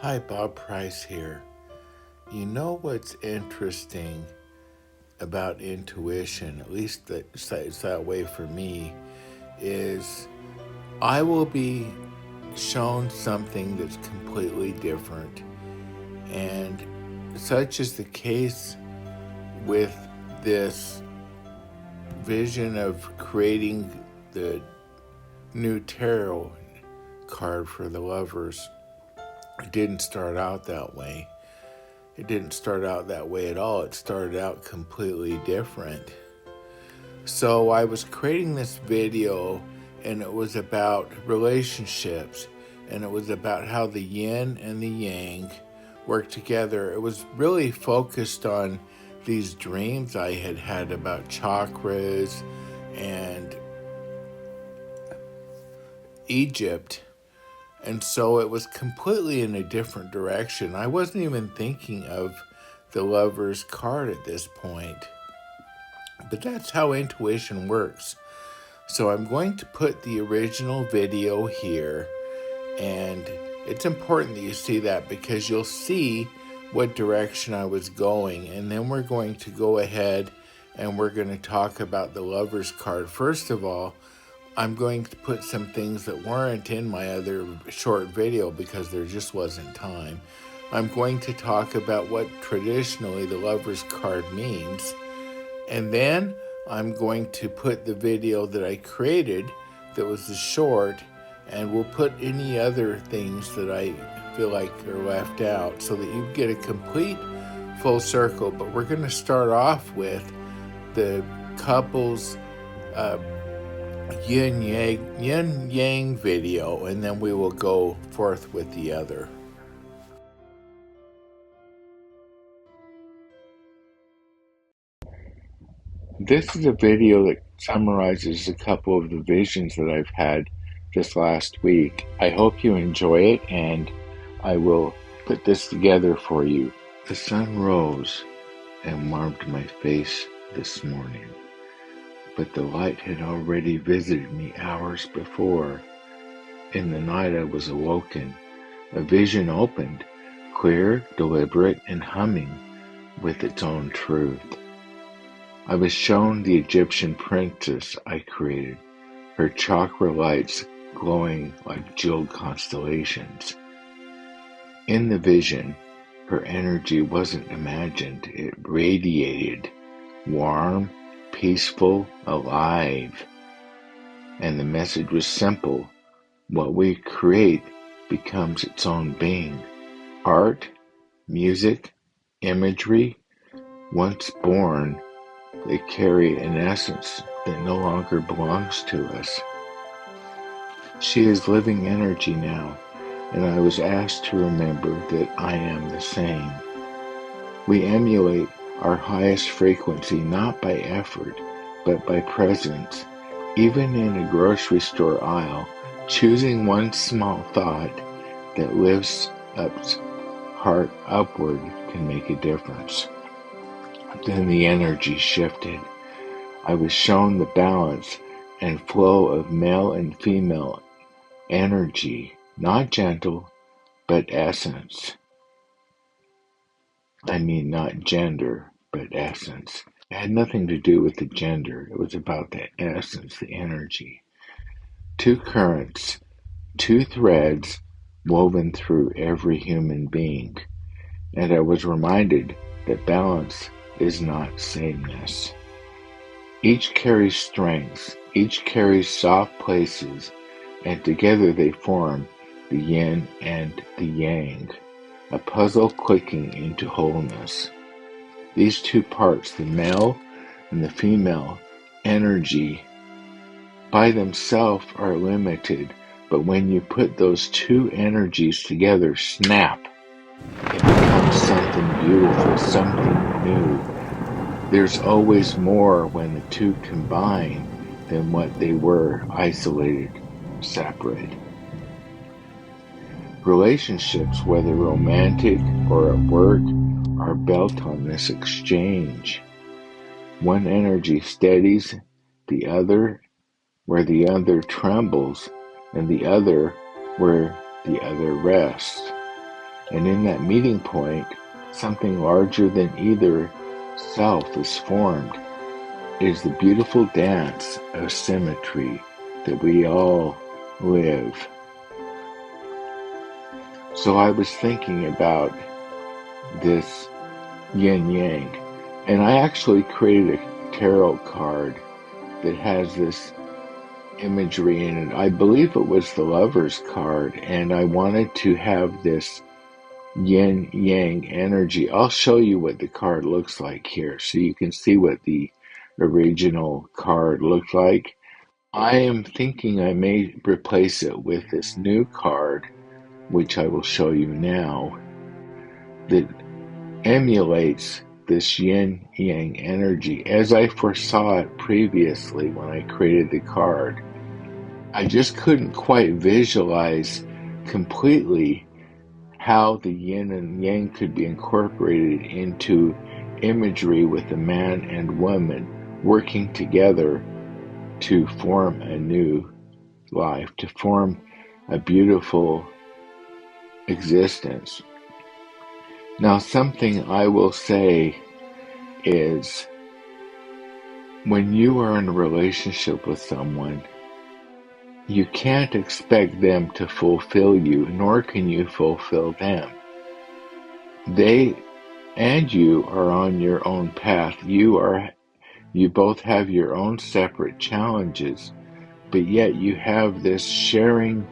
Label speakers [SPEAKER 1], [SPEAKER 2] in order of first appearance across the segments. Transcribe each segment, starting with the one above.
[SPEAKER 1] Hi, Bob Price here. You know what's interesting about intuition, at least it's that way for me, is I will be shown something that's completely different. And such is the case with this vision of creating the new tarot card for the lovers. It didn't start out that way. It didn't start out that way at all. It started out completely different. So I was creating this video and it was about relationships and it was about how the yin and the yang work together. It was really focused on these dreams I had had about chakras and Egypt. And so it was completely in a different direction. I wasn't even thinking of the lover's card at this point. But that's how intuition works. So I'm going to put the original video here, and it's important that you see that because you'll see what direction I was going, and then we're going to go ahead and we're going to talk about the lover's card. First of all, I'm going to put some things that weren't in my other short video because there just wasn't time. I'm going to talk about what traditionally the lover's card means. And then I'm going to put the video that I created that was the short, and we'll put any other things that I feel like are left out so that you get a complete full circle. But we're going to start off with the couple's yin yang video, and then we will go forth with the other. This is a video that summarizes a couple of the visions that I've had this last week. I hope you enjoy it, and I will put this together for you. The sun rose and warmed my face this morning, but the light had already visited me hours before. In the night I was awoken. A vision opened, clear, deliberate, and humming with its own truth. I was shown the Egyptian princess I created, her chakra lights glowing like jeweled constellations. In the vision, her energy wasn't imagined, it radiated, warm, peaceful, alive. And the message was simple: what we create becomes its own being. Art, music, imagery, once born, they carry an essence that no longer belongs to us. She is living energy now, and I was asked to remember that I am the same. We emulate our highest frequency not by effort, but by presence. Even in a grocery store aisle, choosing one small thought that lifts up's heart upward can make a difference. Then the energy shifted. I was shown the balance and flow of male and female energy, not gentle, but essence. I mean, not gender, but essence. It had nothing to do with the gender. It was about the essence, the energy. Two currents, two threads woven through every human being. And I was reminded that balance is not sameness. Each carries strengths, each carries soft places, and together they form the yin and the yang, a puzzle clicking into wholeness. These two parts, the male and the female energy, by themselves are limited, but when you put those two energies together, snap, it becomes something beautiful, something new. There's always more when the two combine than what they were isolated, separate. Relationships, whether romantic or at work, are built on this exchange. One energy steadies the other where the other trembles, and the other where the other rests. And in that meeting point, something larger than either self is formed. It is the beautiful dance of symmetry that we all live. So I was thinking about this yin yang, and I actually created a tarot card that has this imagery in it. I believe it was the Lover's card, and I wanted to have this yin yang energy. I'll show you what the card looks like here so you can see what the original card looked like. I am thinking I may replace it with this new card, which I will show you now, that emulates this yin yang energy as I foresaw it previously when I created the card. I just couldn't quite visualize completely how the yin and yang could be incorporated into imagery with a man and woman working together to form a new life, to form a beautiful existence. Now, something I will say is when you are in a relationship with someone, you can't expect them to fulfill you, nor can you fulfill them. They and you are on your own path. You both have your own separate challenges, but yet you have this sharing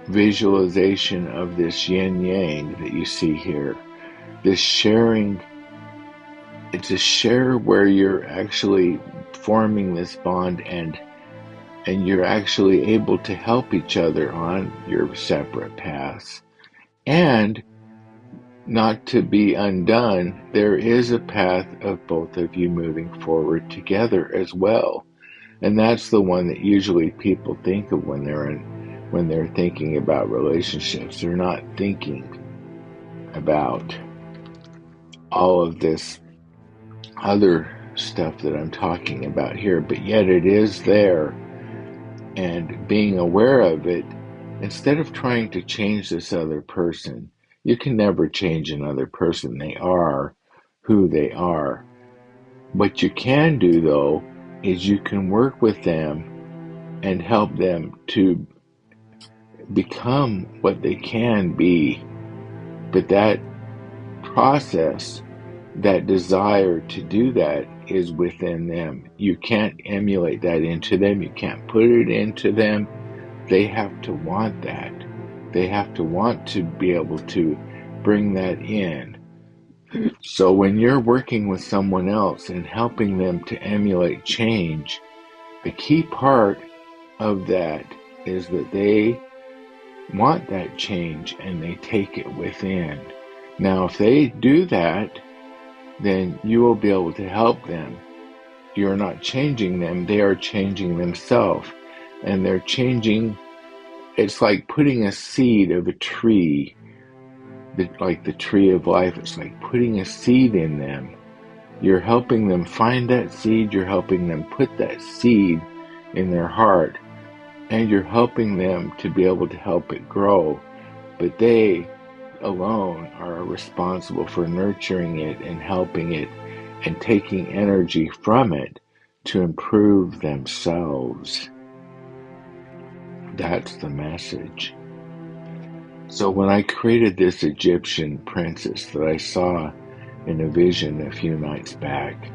[SPEAKER 1] visualization of this yin yang that you see here. This sharing, it's a share where you're actually forming this bond and you're actually able to help each other on your separate paths. And not to be undone, there is a path of both of you moving forward together as well. And that's the one that usually people think of when they're thinking about relationships. They're not thinking about all of this other stuff that I'm talking about here, but yet it is there. And being aware of it, instead of trying to change this other person, you can never change another person. They are who they are. What you can do, though, is you can work with them and help them to become what they can be. But that process, that desire to do that is within them. You can't emulate that into them. You can't put it into them. They have to want that. They have to want to be able to bring that in. So when you're working with someone else and helping them to emulate change, the key part of that is that they want that change and they take it within. Now, if they do that, then you will be able to help them. You're not changing them, they are changing themselves. And they're changing, it's like putting a seed of a tree, like the tree of life. It's like putting a seed in them. You're helping them find that seed, you're helping them put that seed in their heart, and you're helping them to be able to help it grow. But they alone are responsible for nurturing it and helping it and taking energy from it to improve themselves. That's the message. So when I created this Egyptian princess that I saw in a vision a few nights back,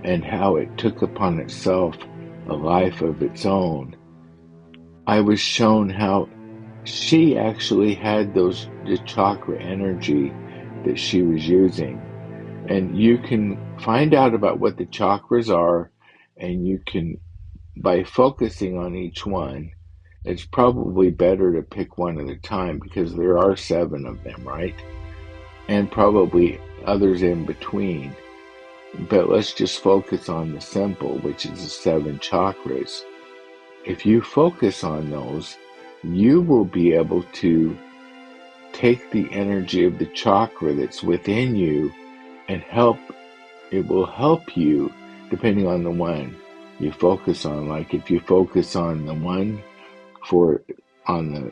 [SPEAKER 1] and how it took upon itself a life of its own, I was shown how she actually had the chakra energy that she was using. And you can find out about what the chakras are, and you can, by focusing on each one, it's probably better to pick one at a time because there are 7 of them, right? And probably others in between. But let's just focus on the simple, which is the 7 chakras. If you focus on those, you will be able to take the energy of the chakra that's within you and it will help you depending on the one you focus on. Like if you focus on the one on the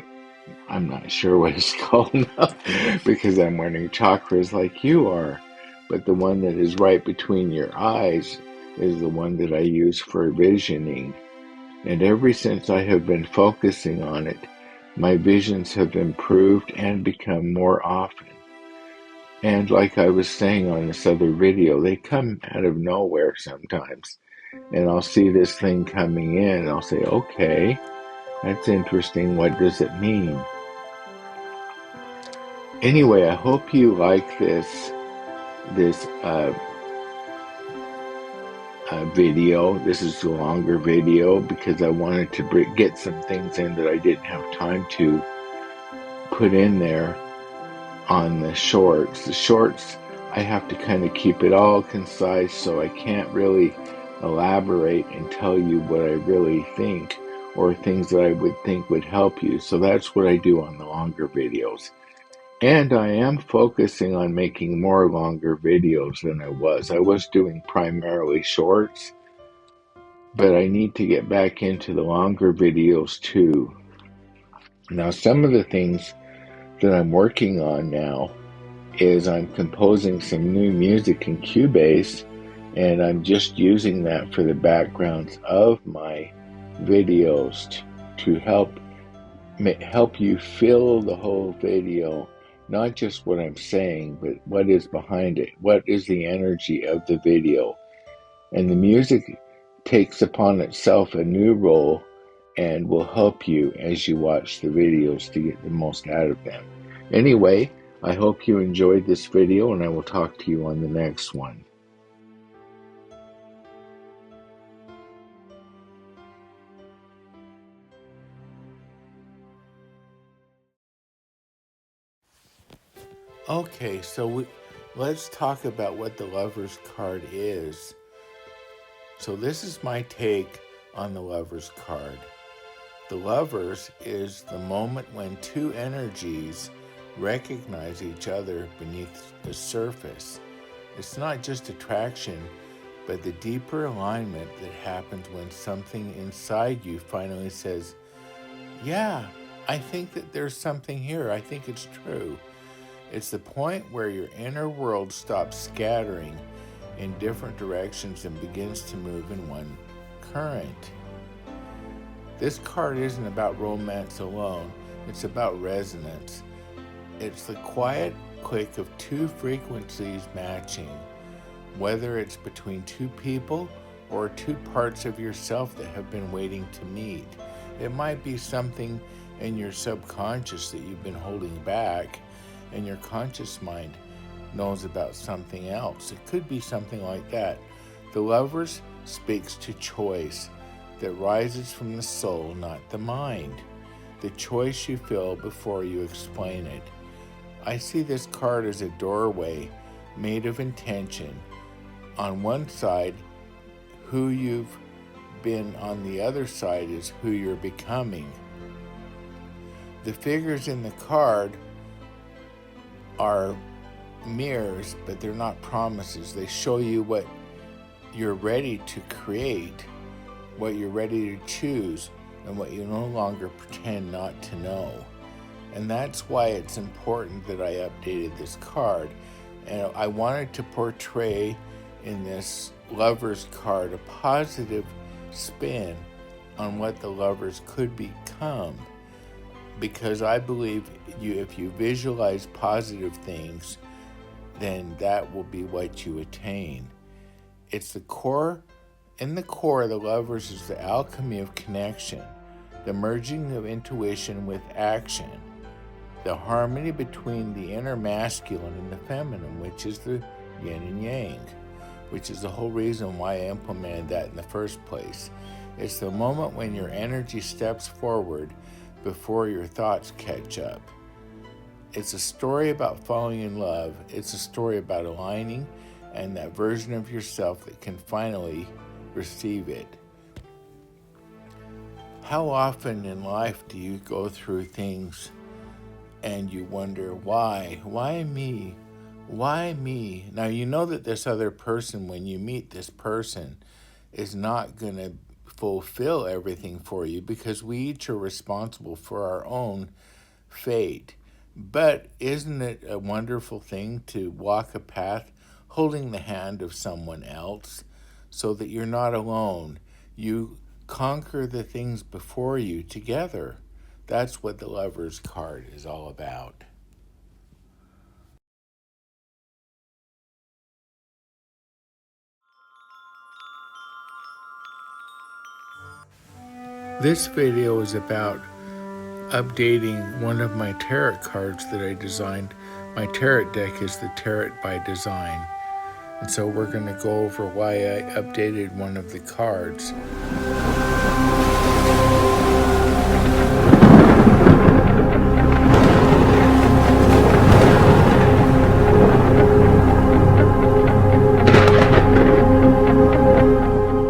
[SPEAKER 1] I'm not sure what it's called now because I'm wearing chakras like you are. But the one that is right between your eyes is the one that I use for visioning. And ever since I have been focusing on it, my visions have improved and become more often. And like I was saying on this other video, they come out of nowhere sometimes. And I'll see this thing coming in and I'll say, okay, that's interesting. What does it mean? Anyway, I hope you like this video. This is a longer video because I wanted to get some things in that I didn't have time to put in there on the shorts. The shorts, I have to kind of keep it all concise, so I can't really elaborate and tell you what I really think or things that I would think would help you. So that's what I do on the longer videos. And I am focusing on making more longer videos than I was. I was doing primarily shorts, but I need to get back into the longer videos too. Now, some of the things that I'm working on now is I'm composing some new music in Cubase, and I'm just using that for the backgrounds of my videos to help you feel the whole video, not just what I'm saying, but what is behind it. What is the energy of the video? And the music takes upon itself a new role and will help you as you watch the videos to get the most out of them. Anyway, I hope you enjoyed this video, and I will talk to you on the next one. Okay, so let's talk about what the Lover's card is. So this is my take on the Lover's card. The Lovers is the moment when two energies recognize each other beneath the surface. It's not just attraction, but the deeper alignment that happens when something inside you finally says, yeah, I think that there's something here. I think it's true. It's the point where your inner world stops scattering in different directions and begins to move in one current. This card isn't about romance alone. It's about resonance. It's the quiet click of two frequencies matching, whether it's between two people or two parts of yourself that have been waiting to meet. It might be something in your subconscious that you've been holding back, and your conscious mind knows about something else. It could be something like that. The Lovers speaks to choice that rises from the soul, not the mind. The choice you feel before you explain it. I see this card as a doorway made of intention. On one side, who you've been, on the other side is who you're becoming. The figures in the card are mirrors, but they're not promises. They show you what you're ready to create, what you're ready to choose, and what you no longer pretend not to know. And that's why it's important that I updated this card. And I wanted to portray in this Lover's card a positive spin on what the Lovers could become. Because I believe if you visualize positive things, then that will be what you attain. It's the core. In the core, the Lovers is the alchemy of connection, the merging of intuition with action, the harmony between the inner masculine and the feminine, which is the yin and yang, which is the whole reason why I implemented that in the first place. It's the moment when your energy steps forward before your thoughts catch up. It's a story about falling in love. It's a story about aligning and that version of yourself that can finally receive it. How often in life do you go through things and you wonder, why? Why me? Why me? Now, you know that this other person, when you meet this person, is not going to fulfill everything for you, because we each are responsible for our own fate. But isn't it a wonderful thing to walk a path holding the hand of someone else so that you're not alone? You conquer the things before you together. That's what the Lover's card is all about. This video is about updating one of my tarot cards that I designed. My tarot deck is the Tarot by Design. And so we're going to go over why I updated one of the cards.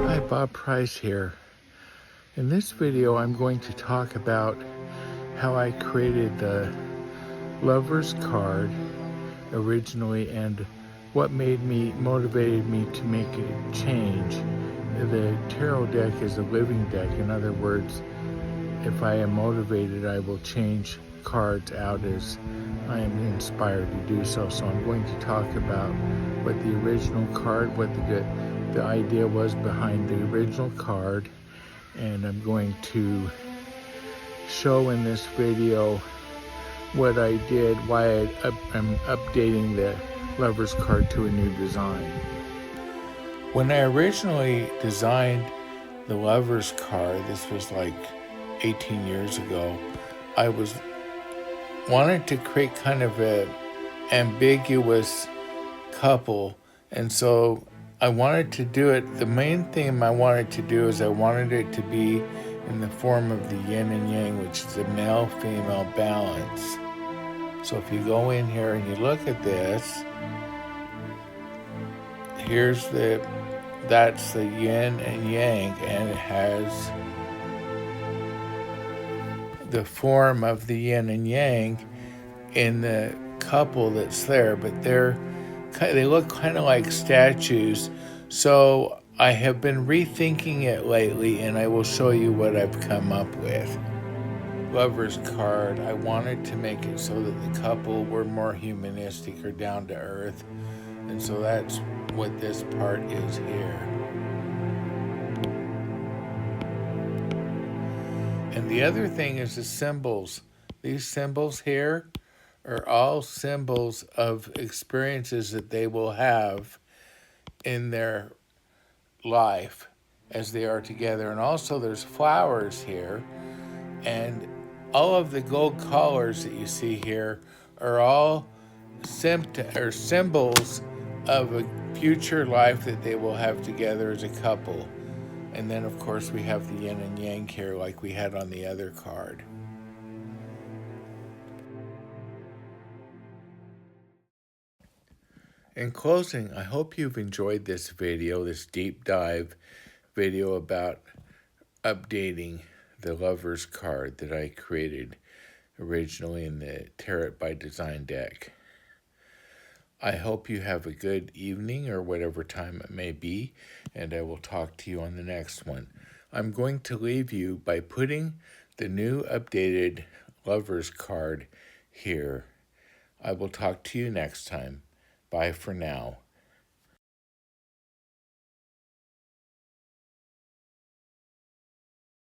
[SPEAKER 1] Hi, Bob Price here. In this video, I'm going to talk about how I created the Lover's card originally and what motivated me to make a change. The tarot deck is a living deck. In other words, if I am motivated, I will change cards out as I am inspired to do so. So I'm going to talk about what the original card, what the idea was behind the original card, and I'm going to show in this video what I did, why I'm updating the Lover's card to a new design. When I originally designed the Lover's card, this was like 18 years ago, I wanted to create kind of a ambiguous couple, and so I wanted to do it. The main thing I wanted to do is I wanted it to be in the form of the yin and yang, which is a male-female balance. So if you go in here and you look at this, that's the yin and yang, and it has the form of the yin and yang in the couple that's there, but they look kind of like statues. So I have been rethinking it lately, and I will show you what I've come up with. Lover's card, I wanted to make it so that the couple were more humanistic or down to earth, and so that's what this part is here. And the other thing is the symbols. These symbols here are all symbols of experiences that they will have in their life as they are together. And also there's flowers here, and all of the gold collars that you see here are all symbols of a future life that they will have together as a couple. And then of course we have the yin and yang here like we had on the other card. In closing, I hope you've enjoyed this video, this deep dive video about updating the Lover's card that I created originally in the Tarot by Design deck. I hope you have a good evening or whatever time it may be, and I will talk to you on the next one. I'm going to leave you by putting the new updated Lover's card here. I will talk to you next time. Bye for now.